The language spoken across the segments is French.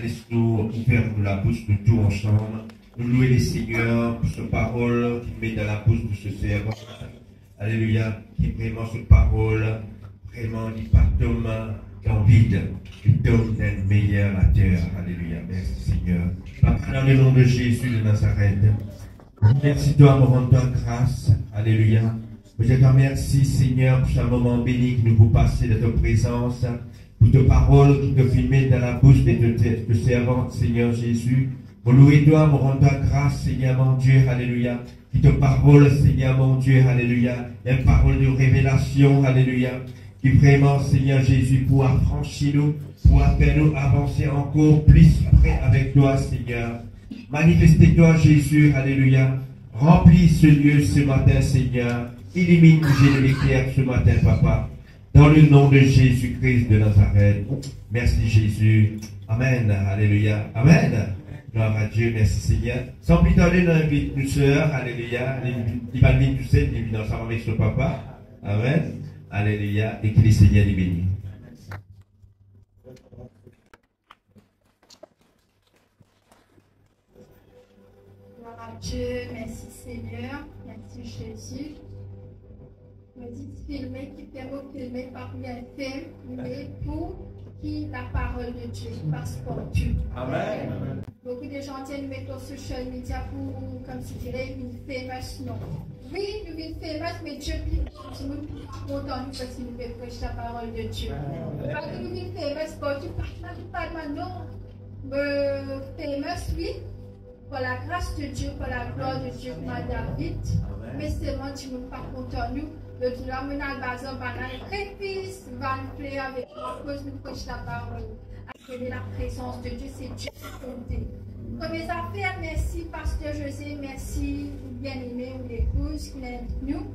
laisse-nous ouvrir la bouche de tout ensemble. Nous louer les seigneurs pour cette parole qu'il met dans la bouche de ce servant. Alléluia, qui vraiment cette parole, vraiment il pas d'homme en vide, il donne d'un meilleur à terre. Alléluia, merci Seigneur. Papa, dans le nom de Jésus de Nazareth, merci toi, nous rendons toi grâce. Alléluia. Je te remercie Seigneur pour ce moment béni que nous vous passons de ta présence, pour ta parole qui te filmait dans la bouche de servante, Seigneur Jésus. Nous louer toi, nous rendons toi grâce, Seigneur mon Dieu. Alléluia. Qui te parole, Seigneur mon Dieu, alléluia, une parole de révélation, alléluia, qui vraiment, Seigneur Jésus, pour affranchir nous, pour faire nous avancer encore plus près avec toi, Seigneur. Manifeste-toi, Jésus, alléluia. Remplis ce lieu ce matin, Seigneur. Illumine de l'éclair ce matin, Papa. Dans le nom de Jésus-Christ de Nazareth. Merci, Jésus. Amen. Alléluia. Amen. Gloire à Dieu, merci Seigneur. Sans plus tarder, nous invitons nos sœurs, alléluia. Il va venir tout seul, il vient ensemble avec son papa. Amen. Alléluia. Et que le Seigneur les bénisse. Gloire à Dieu, merci Seigneur, merci Jésus. Me dit filmer, qui fait vous filmer par un film, mais pour qui la parole de Dieu passe pour Dieu. Amen. Beaucoup de gens tiennent mettre sur social media pour, comme si dirait, une famous, non. Oui, nous sommes famous, mais Dieu nous content parce qu'il nous fait prêcher la parole de Dieu. Parce que nous sommes famous, pour Dieu, pas maintenant. Famous, oui, pour la grâce de Dieu, pour la gloire de Dieu, comme David. Mais seulement Dieu nous pas content nous. Le Dieu là, nous avons besoin de réfis, va nous plaire avec nous, cause nous prêcher la parole. Accueillir la présence de Dieu, c'est Dieu qui compte. Comme les affaires, merci Pasteur José, merci bien-aimé ou l'épouse qui est avec nous.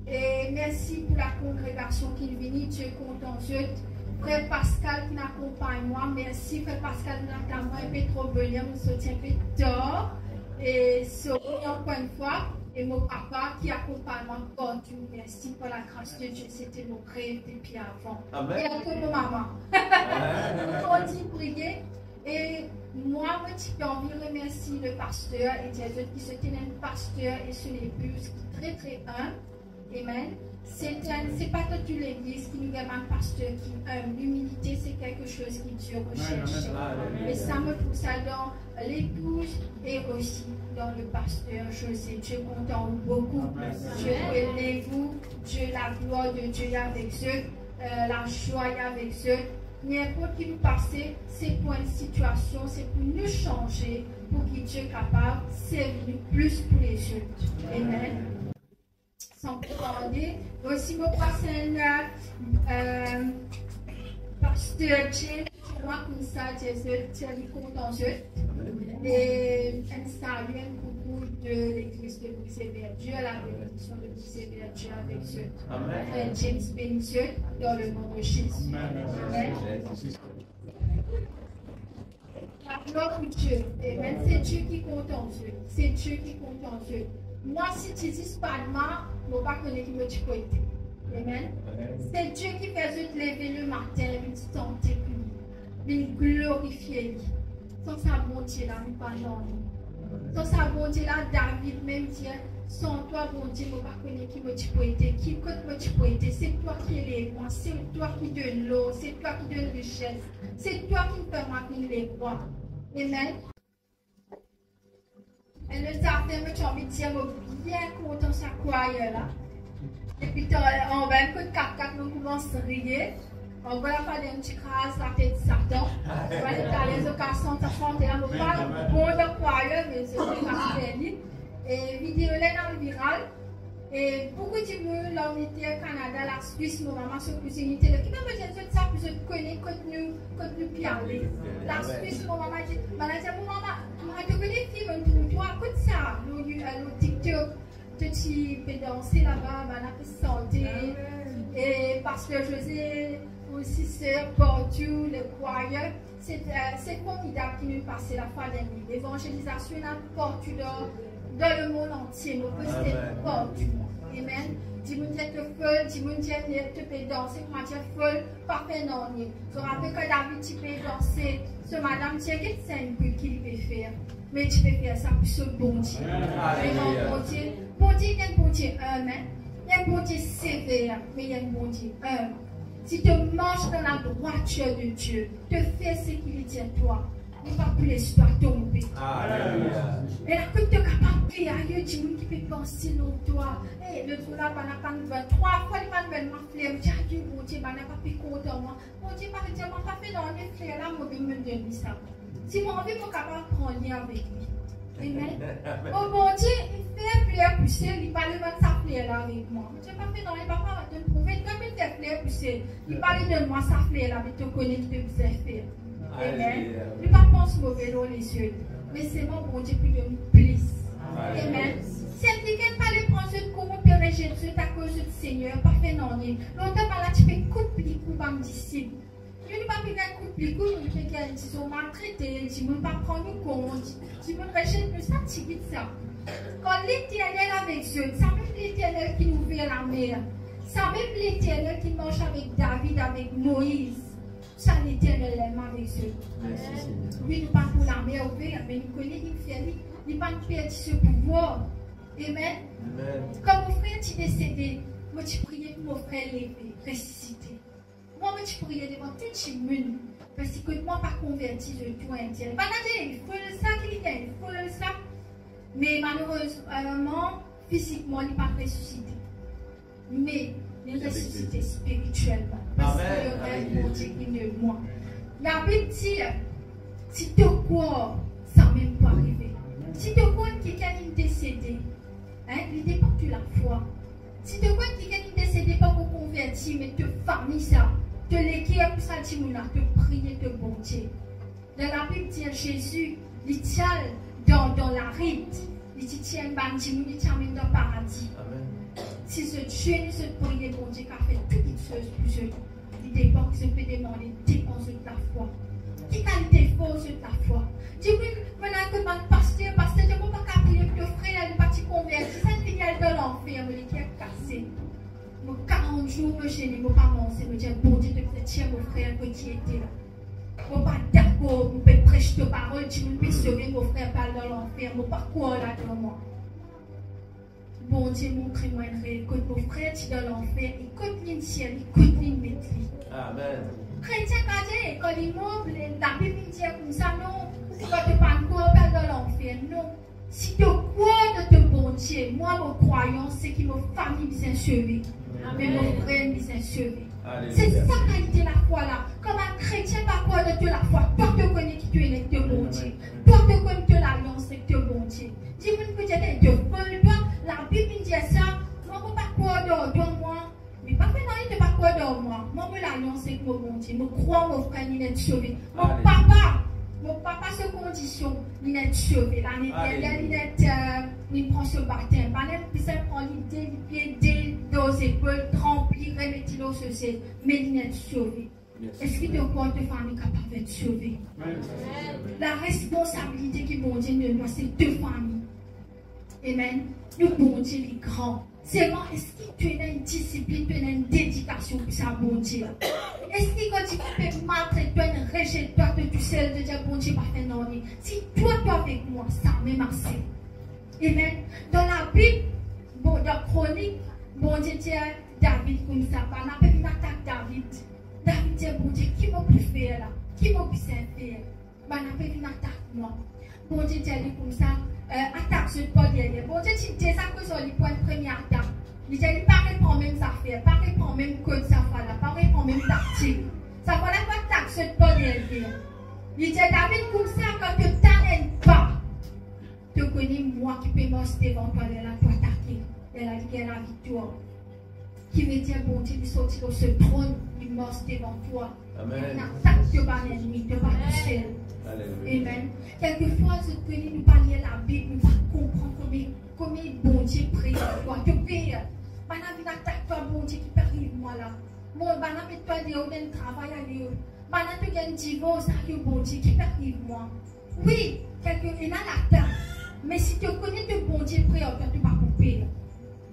Et merci pour la congrégation qui est venue, Dieu compte en Dieu. Frère Pascal qui m'accompagne moi, merci Frère Pascal qui m'accompagne un peu trop bien, nous soutient un peu tard. Et encore une fois, et mon papa qui accompagne moi, Dieu, merci pour la grâce de Dieu, c'était mon rêve depuis avant. Amen. Et à tout mon maman. On dit prier. Et moi, je peux envie de remercier le pasteur et des autres qui se tiennent le pasteur et son épouse qui est très très humble. Amen. C'est pas toute l'église qui nous demande un pasteur qui aime. L'humilité, c'est quelque chose qui Dieu recherche. Et ça me pousse dans l'épouse et aussi dans le pasteur José. Dieu compte en beaucoup. Dieu élève-vous. Dieu, la gloire de Dieu est avec eux. La joie est avec eux. N'importe qui nous passe, c'est pour une situation, c'est pour nous changer, pour que Dieu est capable de servir plus pour les autres. Amen. Sans plus tarder, aussi mon pasteur pasteur James, moi comme ça, Thierry Contentieux, et un salut beaucoup de l'église de Brisé-Verdieu, la bénédiction de Brisé-Verdieu avec eux. Amen. James bénitieux dans le nom de Jésus. Amen. La gloire pour Dieu. Amen. C'est Dieu qui compte en Dieu. C'est Dieu qui compte en Dieu. Moi, si tu dis pas de moi, je ne vais pas connaître qui me dit quoi. Amen. C'est Dieu qui fait te lever le matin, il te tenter plus, il glorifier. Sans sa bonté là, nous pas non. Sans sa bonté là, David même dit, sans toi, bon Dieu, je ne vais pas connaître qui me dit quoi. Qui compte me dit quoi. C'est toi qui es les rois, c'est toi qui donne l'eau, c'est toi qui donne richesse, c'est toi qui fait maintenir les rois. Amen. Et le tartin, j'ai envie de dire, bien content sa croyeur là. Et puis, on va un coup de 4-4, nous commençons à rire. On va faire une petite crase la tête de Satan. On va aller dans les occasions de chanter là. On va pas bon de croyeur, mais c'est pas fini. Et vidéo là dans le viral. Et beaucoup de monde, là, on était au Canada, la Suisse, mon maman, sur plus unité. Qui m'a dit que ça, plus de connaître quand nous pialons. La Suisse, mon maman dit, mon maman, tu connais les filles, toi, écoute ça, le TikTok, tu peux danser là-bas, on peut chanter. Et parce que José, aussi, c'est Portu, le choir, c'est formidable qui nous passe la fois dernière. L'évangélisation, là, Portu dans le monde entier, nous peut se Portu. Amen. Si vous êtes folle, si vous êtes danser, moi je suis folle, pas fait non. Je rappelle que David, tu peux danser. Ce madame, tu sais que c'est un peu qu'il peut faire. Mais tu peux faire ça pour ce bon Dieu. Vraiment, bon Dieu. Bon Dieu, il y a un bon Dieu humble. Il y a un bon Dieu sévère, mais il y a un bon Dieu humble. Si tu marches dans la droiture de Dieu, te fais ce qu'il dit à toi. Il ne va plus laisser toi tomber. Alléluia. Et là, quand tu es capable de prier, il y a des gens qui peuvent penser dans toi. Et le jour là, il n'y a pas 3 fois, il n'y a pas de flemme. J'ai dit, mon Dieu, il n'y a pas de content. Mon Dieu, par exemple, je n'ai pas fait dans les fleurs là, je vais me donner ça. Si mon envie, je suis capable de prendre lien avec lui. Amen. Oh mon Dieu, il fait fleur pousser, il parle de sa fleur là avec moi. Je n'ai pas fait dans les papas, je vais te prouver. Comme il fait fleur pousser, il parle de moi, sa fleur là, mais tu connais ce que vous avez fait. Amen. Ne pas penser mauvais dans les yeux. Mais c'est mon bon Dieu qui me plaise. Amen. Si elle dit qu'elle fallait prendre ce corrompre Jésus à cause du Seigneur, pas fait non. Longtemps, là, tu fais couper les coups à mes disciples. Je ne vais pas faire couper les coups, je fais qu'elles sont maltraitées, je ne vais pas prendre compte, je ne rejette plus ça, tu dis ça. Quand l'Éternel avec Dieu, ça même l'Éternel qui nous ouvre la mer, ça même l'Éternel qui marche avec David, avec Moïse. Ça, l'Éternel aime avec Dieu. Lui, nous pas pour la mer ouverte, mais nous connaissons l'infini. Il n'a pas perdu ce pouvoir. Amen. Comme mon frère est décédé, moi, je priais pour mon frère lever, ressusciter. Moi, je priais devant tout le monde. Parce que moi, pas converti de tout entier. Pas il faut le ça, il faut le ça. Mais malheureusement, physiquement, il n'est pas ressuscité. Mais il est ressuscité spirituellement. Parce que le rêve, mon Dieu, qui ne moi. La Bible dit, si tu crois, ça même pas arriver. Si tu crois que quelqu'un est décédé, il dépend de la foi. Si tu crois que quelqu'un est décédé, pas pour convertir, mais te famille ça, te léguer pour ça, te prier, te bon Dieu. Dans la Bible dit, Jésus, il tient dans la rite, il tient un bandit, il tient dans le paradis. Si ce Dieu ne se prier, bon Dieu, qui a fait toutes les choses pour eux, il dépend que je peux demander, dépend de ta foi. Qui qualité fausse de ta foi? Tu veux maintenant que mon pasteur, je ne peux pas prier pour ton frère, il n'est pas converti, ça finit dans l'enfer, mais il est cassé. 40 jours, je ne peux pas manger, je dis, bon Dieu, de tiens mon frère qui était là. Je ne suis pas d'accord, je peux prêcher ta parole, tu peux sauver mon frère par dans l'enfer, je ne peux pas quoi là dans moi. Bon Dieu, montre-moi une réelle. Écoute mon frère, tu es dans l'enfer. Écoute le ciel, écoute le métier. Amen. Chrétien, quand il monte, la Bible dit comme ça, non. Quand tu parles quoi, dans l'enfer, non. Si tu crois de ton bon Dieu, moi, mon croyant, c'est que mon famille bien sauvée. Mais mon frère bien sauvé. C'est ça qualité la foi là. Comme un chrétien, pas croire de la foi. Toi, tu connais qui tu es avec ton bon Dieu. Toi, tu connais que l'alliance avec ton bon Dieu. Dis-moi que tu es de folle, toi. La Bible dit ça, moi, je ne peux pas croire dans moi. Mais pas fait non, il ne peut pas croire dans moi. Moi, je l'alliance avec mon bon Dieu. Je crois mon frère, il est sauvé. Mon papa, ce condition, il est sauvé. L'année dernière, il prend ce baptême. Il prend l'idée, il pied dans ses épaules, trempli, remettre l'eau sur ses. Mais il est sauvé. Est-ce que tu crois que ta famille est capable d'être sauvée? La responsabilité que mon Dieu nous doit, c'est deux familles. Amen. Le bon Dieu est grand. C'est moi, est-ce que tu as une discipline, tu as une dédication pour ça, bon Dieu? Est-ce que quand tu peux maltraiter, tu as une rejet, toi, que tu sais de dire, bon Dieu, pas fait non. Si toi, tu es avec moi, ça m'est assez. Amen. Dans la Bible, bon, dans Chronique, bon Dieu dit David comme ça, on a fait une attaque David. David dit, bon Dieu, qui m'a pu faire là? Qui m'a pu faire? On a fait une attaque moi. Bon Dieu dit comme ça. Attaque sur le pas derrière. Bon Dieu, tu dis ça que sur les points de première attaque. Il dit, il paraît pour même affaire, paraît pour même code, ça va là, paraît pour même tactique. Ça va là, pas attaque sur le pas derrière. Il dit, David, comme ça, quand tu t'arrêtes pas, tu connais moi qui peux m'acheter devant toi, elle a tout attaqué. Elle a dit qu'elle a la victoire. Qui veut dire, bon Dieu, il sortit de ce trône, il marche devant toi. Amen. Il attaque de pas l'ennemi, de pas tout seul. Amen. Quelquefois, je peux nous parler la Bible, nous pas comprendre comment bon Dieu prie pour toi. Tu pries. Maintenant, il attaque toi, bon Dieu, qui prie moi là. Bon, maintenant, tu as dit, on a un travail à lui. Maintenant, tu as un divorce, bon Dieu, qui prie moi. Oui, il y a l'attaque. Mais si tu connais que bon Dieu prie, tu ne vas pas couper.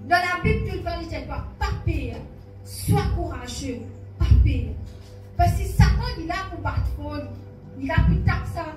Dans la Bible, tout le temps, il dit pas peur. Sois courageux, pas peur. Parce que Satan, il a pour battre, il a pour taxer.